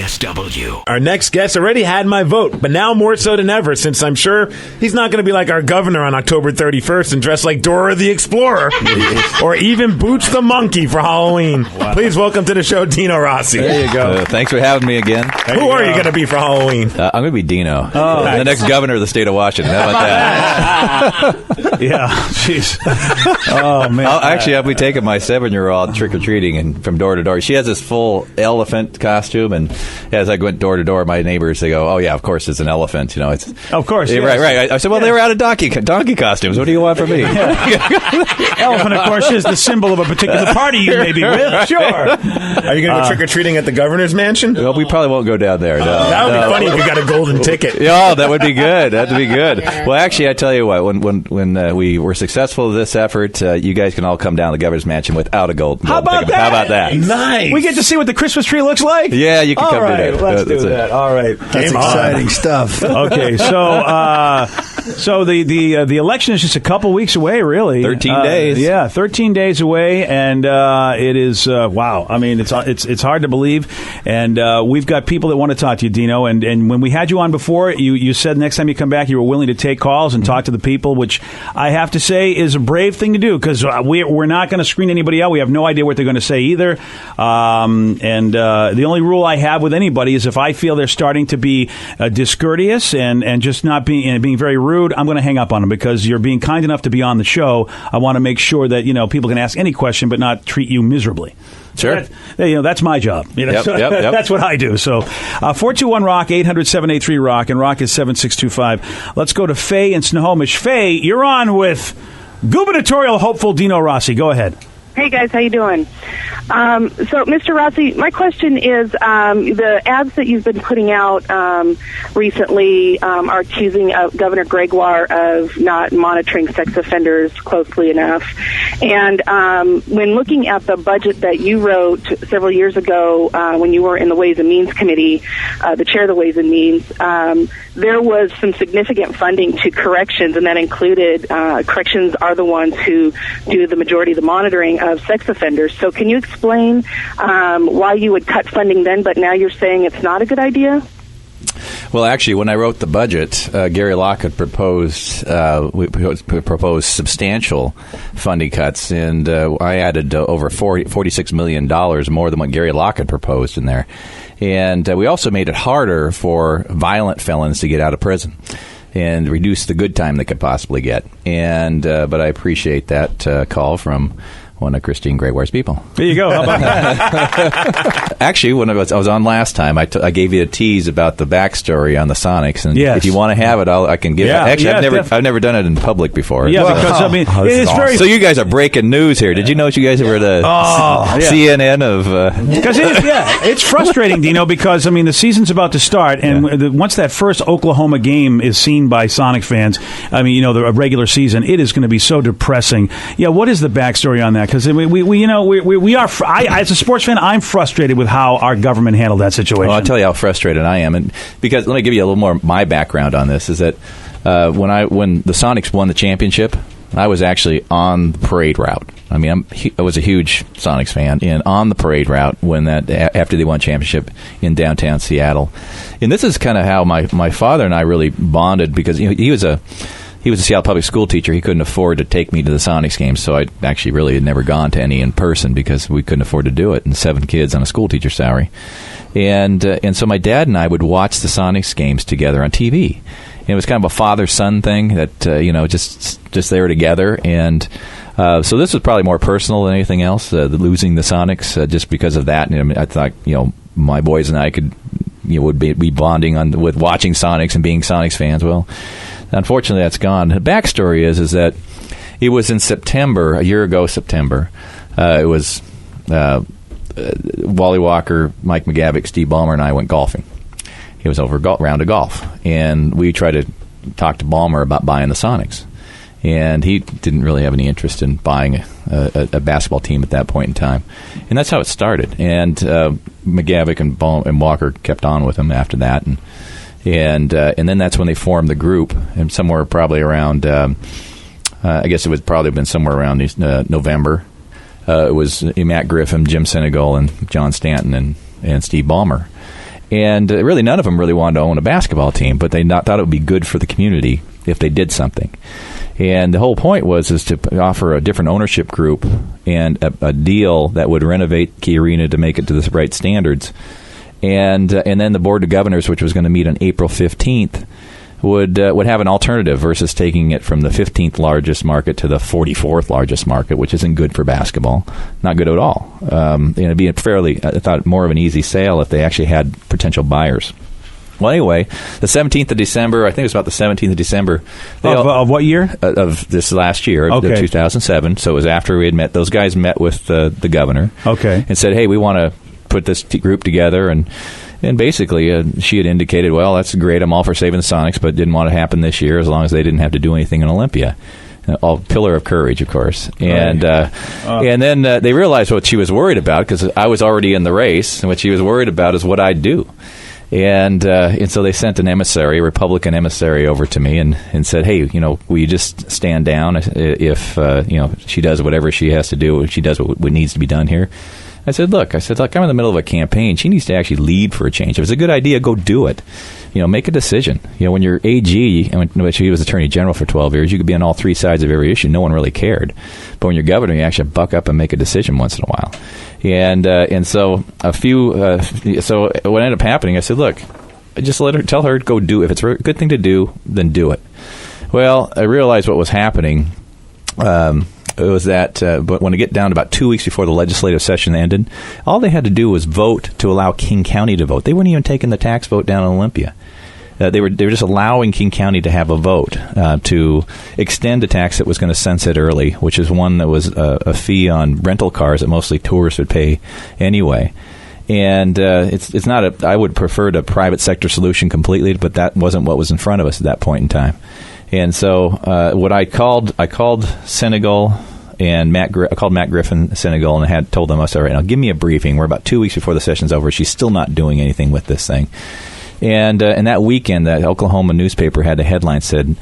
KSW. Our next guest already had my vote, but now more so than ever, since I'm sure he's not going to be like our governor on October 31st and dress like Dora the Explorer or even Boots the Monkey for Halloween. Wow. Please welcome to the show, Dino Rossi. There you go. Thanks for having me again. Who are you going to be for Halloween? I'm going to be Dino, nice. the next governor of the state of Washington. How about that? Yeah, jeez. Oh, man. I'll be taking my 7-year-old trick-or-treating and from door to door. She has this full elephant costume, and as I went door to door, my neighbors, they go, oh, yeah, of course, it's an elephant. You know, it's of course. Yes. Right. I said, well, they were out of donkey costumes. What do you want from me? Elephant, of course, is the symbol of a particular party you may be with. Sure. Are you going to go trick-or-treating at the governor's mansion? Well, we probably won't go down there. No. That would be funny if you got a golden ticket. Yeah, that would be good. That'd be good. Well, actually, I tell you what, when we were successful with this effort, you guys can all come down to the governor's mansion without a golden How about ticket. that? How about that? Nice. We get to see what the Christmas tree looks like? Yeah, you can all come right, do that. Let's do that. All right. That's exciting stuff. Okay, so the election is just a couple weeks away, really. 13 days. Yeah, 13 days away, and it is wow. I mean, it's hard to believe, and we've got people that want to talk to you, Dino. And when we had you on before, you said next time you come back, you were willing to take calls and talk to the people, which I have to say is a brave thing to do because we're not going to screen anybody out. We have no idea what they're going to say either. The only rule I have with anybody is if I feel they're starting to be discourteous and just not being very rude, I'm going to hang up on them because you're being kind enough to be on the show. I want to make sure that people can ask any question but not treat you miserably. Sure. That's my job. Yep. That's what I do. So 421-ROCK, 800-783-ROCK, and ROCK is 7625. Let's go to Faye in Snohomish. Faye, you're on with gubernatorial hopeful Dino Rossi. Go ahead. Hey, guys. How you doing? So, Mr. Rossi, my question is the ads that you've been putting out recently are accusing Governor Gregoire of not monitoring sex offenders closely enough. And when looking at the budget that you wrote several years ago when you were in the Ways and Means Committee, the chair of the Ways and Means, there was some significant funding to corrections, and that included corrections are the ones who do the majority of the monitoring of sex offenders. So can you explain why you would cut funding then, but now you're saying it's not a good idea? Well, actually, when I wrote the budget, Gary Lockett proposed substantial funding cuts, and I added over $46 million more than what Gary Lockett proposed in there. And we also made it harder for violent felons to get out of prison and reduce the good time they could possibly get. And but I appreciate that call from one of Christine Gregoire's people. There you go. How about that? Actually, when I was on last time, I gave you a tease about the backstory on the Sonics, and if you want to have it, I can give it. Actually, I've never done it in public before. Yeah, because I mean, it's awesome. very. So you guys are breaking news here. Did you know you guys were the CNN of? Because it's frustrating, Dino. Because I mean, the season's about to start, and once that first Oklahoma game is seen by Sonic fans, I mean, the regular season, it is going to be so depressing. Yeah, what is the backstory on that? Because we are. As a sports fan, I'm frustrated with how our government handled that situation. Well, I'll tell you how frustrated I am, and because let me give you a little more my background on this. Is that when the Sonics won the championship, I was actually on the parade route. I mean, I was a huge Sonics fan, and on the parade route after they won championship in downtown Seattle. And this is kind of how my father and I really bonded, because he was a Seattle public school teacher. He couldn't afford to take me to the Sonics games, so I actually really had never gone to any in person because we couldn't afford to do it, and 7 kids on a school teacher salary. And so my dad and I would watch the Sonics games together on TV. And it was kind of a father-son thing that, just they were together. And so this was probably more personal than anything else, losing the Sonics, just because of that. And I thought, my boys and I would be bonding with watching Sonics and being Sonics fans. Well, unfortunately, that's gone. The backstory is that it was in September, a year ago September. It was Wally Walker, Mike McGavick, Steve Ballmer, and I went golfing. It was over a round of golf. And we tried to talk to Ballmer about buying the Sonics. And he didn't really have any interest in buying a basketball team at that point in time. And that's how it started. And McGavick and Walker kept on with him after that. And then that's when they formed the group, and somewhere probably around, I guess it would probably have been somewhere around November. It was Matt Griffin, Jim Senegal, and John Stanton, and Steve Ballmer. And really, none of them really wanted to own a basketball team, but they thought it would be good for the community if they did something. And the whole point was to offer a different ownership group and a deal that would renovate Key Arena to make it to the right standards. And then the Board of Governors, which was going to meet on April 15th, would have an alternative versus taking it from the 15th largest market to the 44th largest market, which isn't good for basketball. Not good at all. It'd be I thought, more of an easy sale if they actually had potential buyers. Well, anyway, the 17th of December, I think it was about the 17th of December. Of what year? Of this last year, of 2007. So it was after we had met. Those guys met with the governor. Okay. And said, hey, we want to put this group together. And basically, she had indicated, well, that's great. I'm all for saving the Sonics, but didn't want to happen this year as long as they didn't have to do anything in Olympia. All pillar of courage, of course. And and then they realized what she was worried about, because I was already in the race, and what she was worried about is what I'd do. And so they sent an emissary, a Republican emissary, over to me and said, hey, will you just stand down if she does whatever she has to do, if she does what needs to be done here? I said, look, I'm in the middle of a campaign. She needs to actually lead for a change. If it's a good idea, go do it. Make a decision. When you're AG, and when she was Attorney General for 12 years, you could be on all three sides of every issue. No one really cared. But when you're governor, you actually buck up and make a decision once in a while. And so so what ended up happening, I said, look, just tell her, go do it. If it's a good thing to do, then do it. Well, I realized what was happening. It was that, but when it get down to about 2 weeks before the legislative session ended, all they had to do was vote to allow King County to vote. They weren't even taking the tax vote down in Olympia. They were just allowing King County to have a vote to extend a tax that was going to sunset early, which is one that was a fee on rental cars that mostly tourists would pay anyway. And it's not I would prefer a private sector solution completely, but that wasn't what was in front of us at that point in time. And so what I called Senegal and I called Matt Griffin, Senegal, and I had told them, I said, all right, now give me a briefing. We're about 2 weeks before the session's over. She's still not doing anything with this thing. And that weekend, that Oklahoma newspaper had a headline said,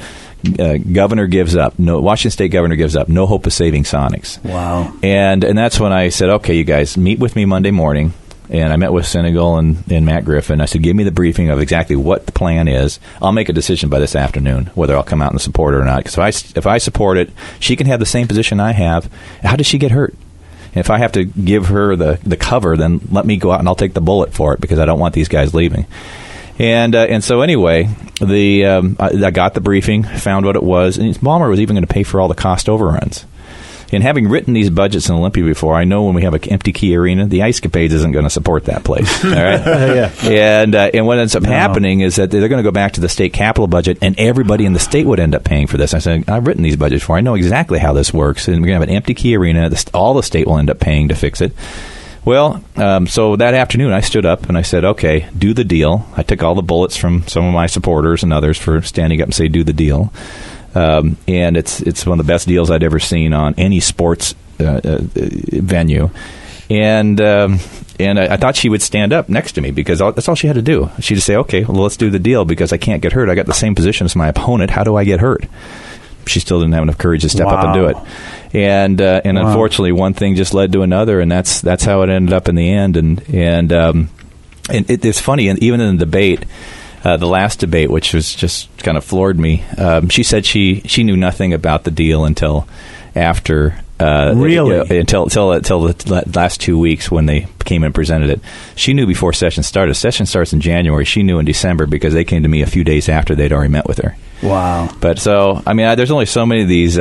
Governor gives up. No, Washington State Governor gives up. No hope of saving Sonics. Wow. And that's when I said, okay, you guys, meet with me Monday morning. And I met with Senegal and Matt Griffin. I said, give me the briefing of exactly what the plan is. I'll make a decision by this afternoon whether I'll come out and support it or not. Because if I support it, she can have the same position I have. How does she get hurt? And if I have to give her the cover, then let me go out and I'll take the bullet for it, because I don't want these guys leaving. And so anyway, I got the briefing, found what it was, and Ballmer was even going to pay for all the cost overruns. And having written these budgets in Olympia before, I know when we have an empty Key Arena, the Ice Capades isn't going to support that place. All right? Yeah. And what ends up happening is that they're going to go back to the state capital budget, and everybody in the state would end up paying for this. I said, I've written these budgets before. I know exactly how this works. And we're going to have an empty Key Arena. All the state will end up paying to fix it. Well, so that afternoon I stood up and I said, okay, do the deal. I took all the bullets from some of my supporters and others for standing up and say, do the deal. And it's one of the best deals I'd ever seen on any sports venue. And I thought she would stand up next to me, because that's all she had to do. She'd just say, okay, well, let's do the deal, because I can't get hurt. I got the same position as my opponent. How do I get hurt? She still didn't have enough courage to step up and do it. And unfortunately, one thing just led to another, and that's how it ended up in the end. And it's funny, and even in the debate, the last debate, which was just kind of floored me, she said she knew nothing about the deal until after. Really? Until the last 2 weeks when they came and presented it. She knew before session started. Session starts in January. She knew in December, because they came to me a few days after they'd already met with her. Wow. But so, I mean, there's only so many of these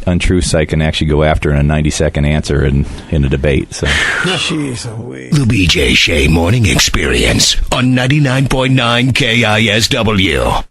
untruths I can actually go after in a 90-second answer in a debate. So. Jeez, the BJ Shea Morning Experience on 99.9 KISW.